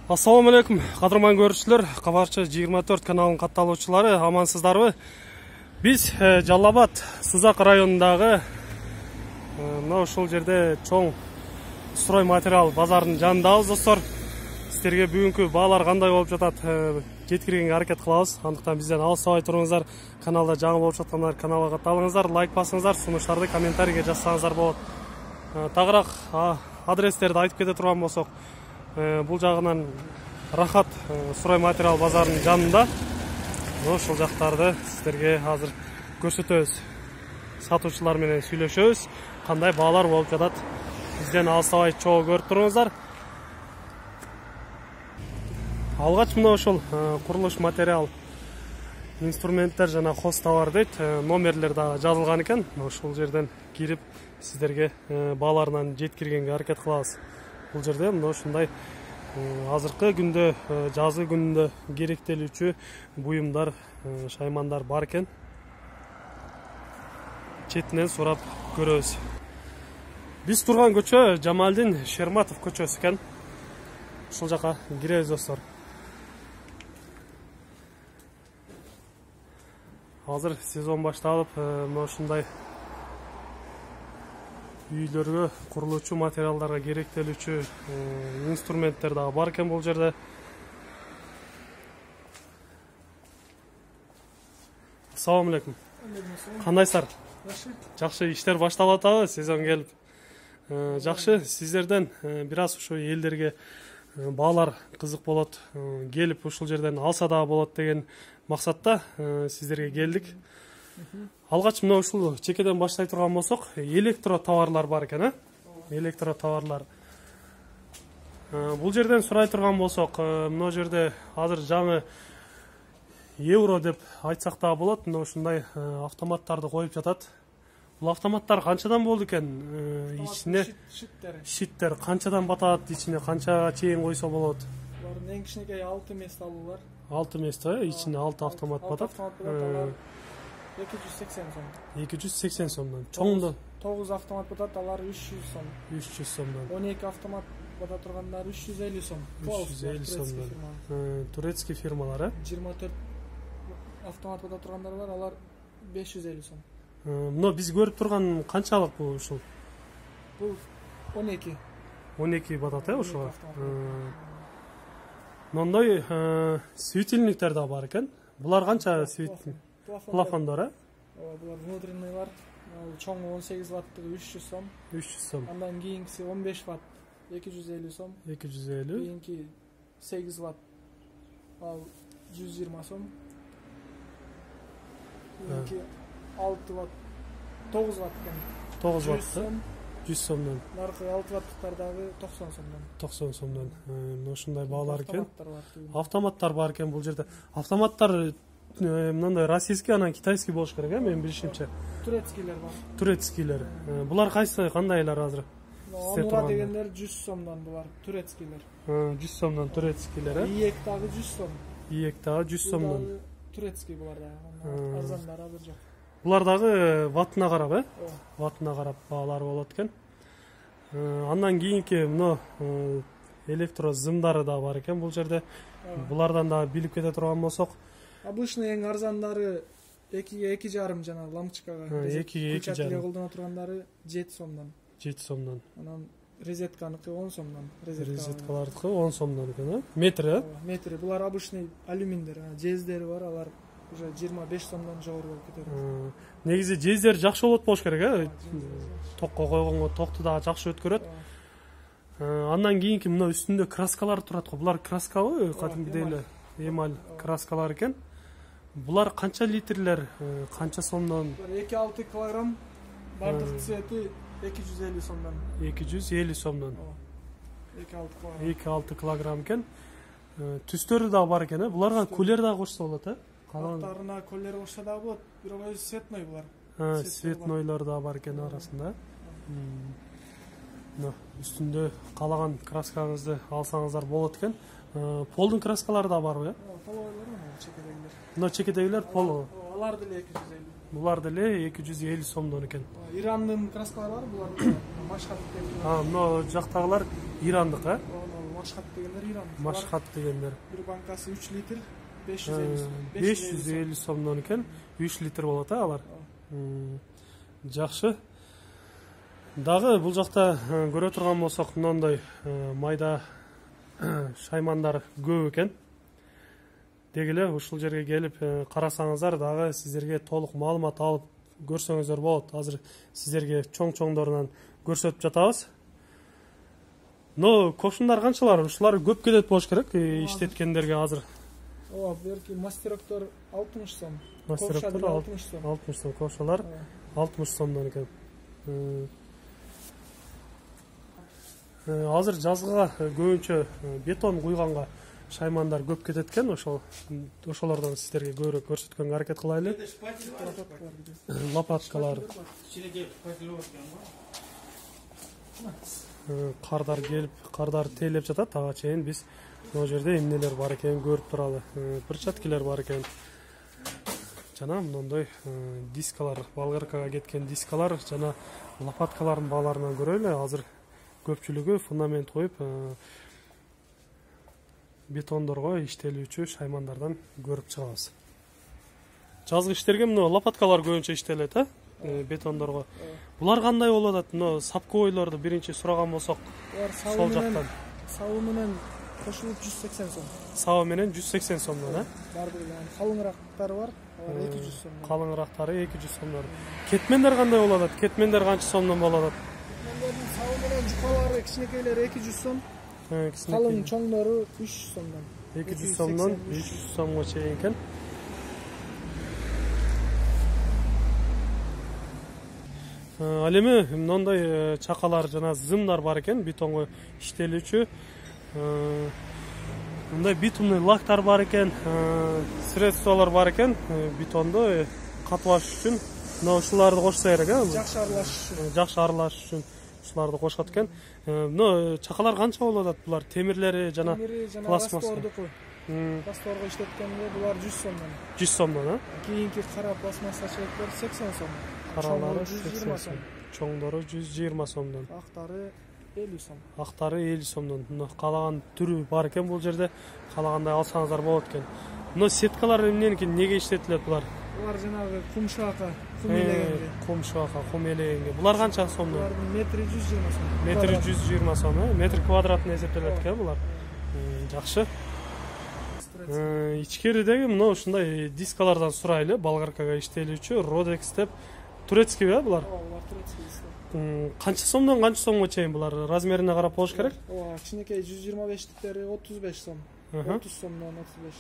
Ассаламу алейкум, кадырман көрүүчүлөр, Кабарчы 24 каналынын катталуучулары, амансыздарбы? Биз Жалал Абад Сузак районундагы ушул жерде чоң строй материал базарынын жанындабыз, достор. Сиздерге бүгүнкү баалар кандай болуп жатат жеткиргенге аракет кылабыз. Андыктан бизден алыстабай туруңуздар. Каналда жаңы болуп жаткандар каналга катталыңыздар, лайк басыңыздар, сунуштарды комментарийге жазсаңыздар болот. Тагыраак адрестерди айтып кете турган болсок, бул жагынан Рахат строй материал базарынын жанында. Ошол жактарды сиздерге азыр көрсөтөбүз. Сатуучулар менен сүйлөшөбүз. Кандай баалар болуп жатат? Бизден алыстабай чогуу көрүп туруңуздар. Алгач мына ошол курулуш материал, инструменттер жана хоз товар дейт, номерлер дагы жазылган экен. Ошол жерден кирип сиздерге бааларынан жеткиргенге аракет кылабыз. Бул жерде мына ушундай азыркы күндө, жазгы күндө керектелүүчү буюмдар, шаймандар бар экен. Четинен сурап көрөбүз. Биз турган көчө Жамалдин Шерматов көчөсү экен. Ушул жака киребиз, достор. Азыр сезон башталып, мына ушундай үйлөргө, курулуучу материалдарга керектелүүчү инструменттер дагы бар экен бул жерде. Ассаламу алейкум. Кандайсыздар? Жакшы, иштер башталып атабы, сезон келип. Жакшы, сиздерден бир аз ушу элдерге баалар кызык болот, келип ушул жерден алса дагы болот деген максатта сиздерге келдик. Алгач мына ушул чекеден баштай турган болсок, электро товарлар бар экен, электро товарлар. Бул жерден сурай турган болсок, мына жерде азыр жаңы евро деп айтсак дагы болот, мына ушундай автоматтарды коюп жатат. Бул автоматтар канчадан болду экен? Ичине шиттер канчадан батат, ичине канчага чейин койсо болот? Булардын эң кичинекей 6 месталуулар. 6 место, ичине 6 автомат батат. 280 сом. 280 сомдон. Чоңдон 9 автомат батат, алар 300 сом. 300 сомдон. 12 автомат бата тургандар 350 сом. 350 сомдон. Турецкий фирмалары. 24 автомат бата тургандар бар, алар 550 сом. Мына биз көрүп турган канчалык бул ушул? Бул 12. 12 батат, ушуга. Мындай светильниктер да бар экен. Булар канча светильник? Плафондар, Булар внутреннийлар. Чоңу 18 ваттыгы 300 сом. 300 сом. Андан кийинкиси 15 ватт 250 сом. 250. Кийинки 8 ватт ал 120 сом. Кийинки 6 ватт 9 ватт экен. 9 ватт 100 сомдон. Наркы 6 ваттыктар дагы 90 сомдон. 90 сомдон. Ушундай баалар экен. Автоматтар бар экен бул жерде. Автоматтар мындай российский, анан китайский болуш керек, менин билишимче. Турецкийлер бар. Турецкийлер. Булар кайсы, кандайлар азыр? Онура дегендер 100 сомдон булар, турецкийлер. 100 сомдон турецкийлер, Иек дагы 100 сом. Иек дагы 100 сомдон. Турецкий булар дагы. Арзандар азыр жок. Булар дагы ваттына карап, Ваттына карап баалар болот экен. Андан кийинки мына электро зымдары да бар экен бул жерде. Булардан да билип кете турган болсок, обычный эң арзандары 2,5 жана лампочкага 2,5 колдоно тургандары 7 сомдон. 7 сомдон. Анан розетканыкы 10 сомдон. Розеткалардыкы 10 сомдон экен, Метри, Метри. Булар обычный алюминдер, жездери бар, алар уже 25 сомдон жогору болуп кетет. Негизи жездер жакшы болот болуш керек, Токко койгонго токту дагы жакшы өткөрөт. Андан кийинки мына үстүндө краскалар турат го. Булар краскабы? Кадимгидей эле эмаль краскалар экен. Булар канча литрлер, канча сомдон? 2,6 килограмм. Бардык цвети 250 сомдон. 250 сомдон. 2,6 килограмм экен. Түстөрү дагы бар экен, Буларга кулер дагы кошсо болот, Калактарына кулер кошсо дагы болот. Бирок өзү цветной булар. Цветнойлор дагы бар экен арасында. Үстүндө калаган краскаңызды алсаңыздар болот экен. Полдун краскалары да барбы, Полойлор чекедегилер. Мына чекедегилер поло. Алар деле 250. Булар деле 250 сомдон экен. Ирандын краскалары бар, булар машхат. Мына жактагылар ирандык, Машхат дегендер Иран. Машхат дегендер. Bir bankası 3 litre 550 сом. 550 сомдон экен, 3 литр болот алар. Жакшы. Дагы бул жакта көрө турган болсок, мындай майда шаймандар көп экен. Дегеле ушул жерге келип карасаңыздар, дагы сиздерге толук маалымат алып көрсөңүздөр болот. Азыр сиздерге чоң-чоңдорунан көрсөтүп жатабыз. Но кошундар канчалар? Ушулар көп келет болуш керек иштеткендерге азыр. Ооба, берки мастероктор 60 сом. Мастероктор 60 сом. 60 сом, кошалар 60 сомдон экен. Азыр жазгыга көбүнчө бетон куйганга шаймандар көп кетет экен, ошолордон сиздерге көбүрөөк көрсөткөнгө аракет кылайлы. Лопаткалар. Кардар келип, кардар тейлеп жатат, ага чейин биз могу жерде эмнелер бар экенин көрүп туралы. Перчаткалар бар экен. Жана мындай дискалар, болгаркага кеткен дискалар, жана лопаткалардын бааларынан көрөлү. Азыр көпчүлүгү фундамент коюп, бетондорго иштелүүчү шаймандардан көрүп чыгабыз. Жазгы иштерге мына лопаткалар көбүнчө иштелет, бетондорго. Булар кандай болуп атат? Мына сапкойлорду биринчи сураган болсок, сол жактан. Сабы менен кошулуп 180 сом. Сабы менен 180 сомдон, Бар болгон калыңыраактары бар, 200 сом. Калыңырактары 200 сомдон. Кетмендер кандай болуп атат? Кетмендер канча сомдон болуп атат? Кетмендердин сабы менен жукалары, кичинекейлери 200 сом. Калың чоңдору 300 сомдон. 200 сомдон 300 сомго чейин экен. Ал эми мындай чакалар жана зымдар бар экен, бетонго иштелүүчү. Мындай битумный лактар бар экен, средстволор бар экен, бетонду катыбаш үчүн. Мына ушуларды кошсо керек, Жакшы аралаш үчүн. Жакшы аралаш үчүн ушуларды кошот экен. Мына чакалар канча болуп атат? Булар темирлери жана пластмасса. Растворго иштеткенде булар 100 сомдон. 100 сомдон, Кийинки кара пластмасса чеклер 80 сом. Каралары 120 сом. Чоңдору 120 сомдон. Актары 50 сом. Актары 50 сомдон. Мына калаган түрү бар экен бул жерде. Калагандай алсаңыздар болот экен. Мына сеткалар эмненики, неге иштетилет булар? Булар жанагы кум шака, кум элегенге. Кум шака, кум элегенге. Булар канча сомдон? Булардын метри 120 сом. Метри 120 сом, метр квадратына эсептелет экен булар. Жакшы. Ичкеридеги мына ушундай дискалардан сурайлы, болгаркага иштелүүчү Rodex деп турецкий булар? Булар турецкий. Канча сомдон канча сомго чейин булар? Размерине карап болуш керек? Кичинекей 125-тиктери 35 сом. 30 сомдон 35.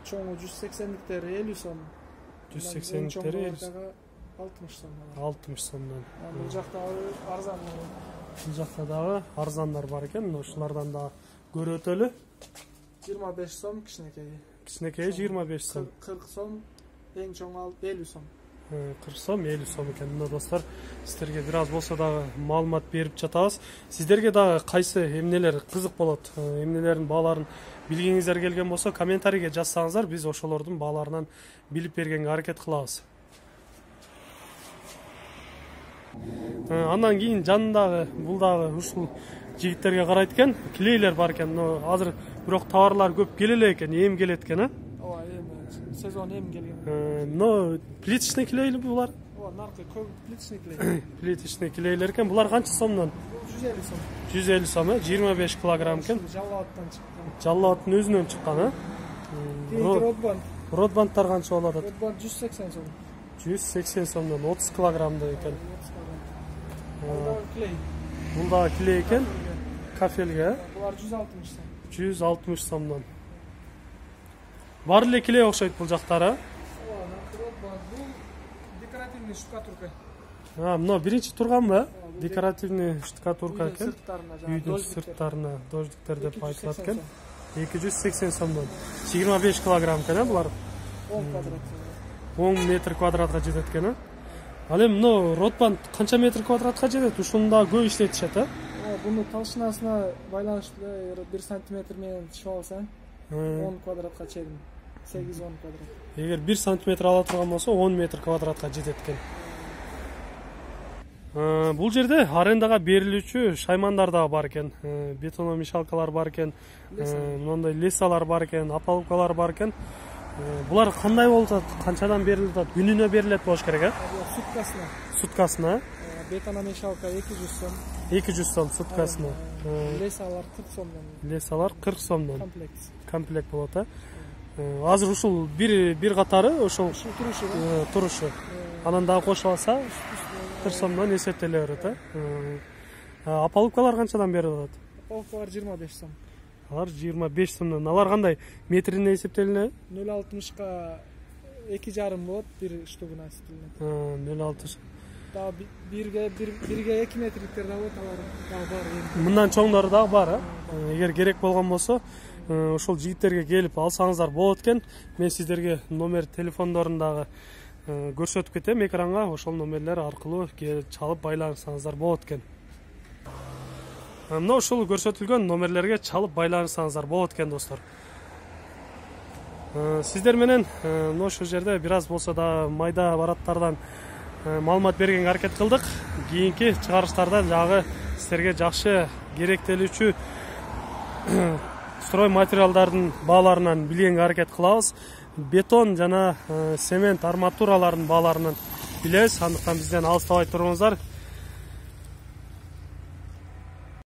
Чоңу 180-тиктери 50 сом. 180-тиктери 60 сом. 60 сомдон. Бул жакта арзан. Бул жакта дагы арзандар бар экен, ошолордан да көрүп өтөлү. 25 сом кичинекеyi. Кичинекеyi 25 сом. 40 сом, эң чоңу 50 сом. 40 сом, 50 сом экен. Мына достор, сиздерге бир аз болсо дагы маалымат берип жатабыз. Сиздерге дагы кайсы эмнелер кызык болот, эмнелердин бааларын билгиңиздер келген болсо, комментарийге жазсаңыздар, биз ошолордун бааларынан билип бергенге аракет кылабыз. Андан кийин жанындагы, бул дагы ушул жигиттерге карайт экен, клейлер бар экен. Азыр бирок товарлар көп келе элек экен, эм келет экен, Ооба, эми сезон эм келген. Но плиточный клейлер булар? Ооба, наркы көк плиточный клей. Плиточный клейлер экен. Булар канча сомдон? 150 сом. 150 сом, 25 килограмм экен. Жаллабаттан чыккан. Жаллабаттын өзүнөн чыккан, Родбанд. Родбандтар канча болот? Родбанд 180 сом. 180 сомдон 30 килограммда экен. Клей. Бул да клей экен. Кафелге. Булар 160 сом. 160 сомдон. Бар эле клей окшойт бул жактары. Родбанд бул декоративный штукатурка. Мына биринчи турганбы? Декоративный штукатурка экен. Үйдүн сырттарына дождиктер деп айтылат экен. 280 сомдон. 25 килограмм экен, булар. 10 квадрат. 10 метр квадратка жетет экен. Ал эми мына Родбанд канча метр квадратка жетет? Ушуну да көп иштетишет, Буну талшынасына байланыштуу 1 сантиметр менен түшүп алсаң, 10 квадратка чейин. 8-10 квадрат. Эгер 1 сантиметр ала турган болсо, 10 метр квадратка жетет экен. Бул жерде арендага берилүүчү шаймандар да бар экен, бетономешалкалар бар экен, мындай лесалар бар экен, опалубкалар бар экен. Булар кандай болуп атат? Канчадан берилип атат? Күнүнө берилет болуш керек, э? Суткасына. Суткасына? Бетономешалка 200 сом. 200 сом суткасына. Лесалар 40 сомдон. Лесалар 40 сомдон. Комплект болот, э? Азыр ушул бир катары ошол турушу. Анан дагы кошуп алса 40 сомдон эсептеле берет, э? Опалубкалар канчадан берилип атат? Опалубкалар 25 сом. Алар 25 сомдон. Алар кандай? Метрине эсептелине? 0,60ка 2,5 болот бир штугуна эсептелинет. 0,60. Дагы бирге 2 метрликтер да болот, алар дагы бар. Мындан чоңдору дагы бар, э? Эгер керек болгон болсо, ошол жигиттерге келип алсаңыздар болот экен. Мен сиздерге номер телефондорун дагы көрсөтүп кетем экранга. Ошол номерлер аркылуу чалып байланышсаңыздар болот экен. Мына ушул көрсөтүлгөн номерлерге чалып байланышсаңыздар болот экен, достор. Сиздер менен мына ушул жерде бир аз болсо да майда бараттардан маалымат бергенге аракет кылдык. Кийинки чыгарыштарда жагы сиздерге жакшы керектелүүчү строй материалдардын бааларынан билгенге аракет кылабыз. Бетон жана цемент арматуралардын бааларынан билебиз. Андыктан бизден алыстабай туруңуздар.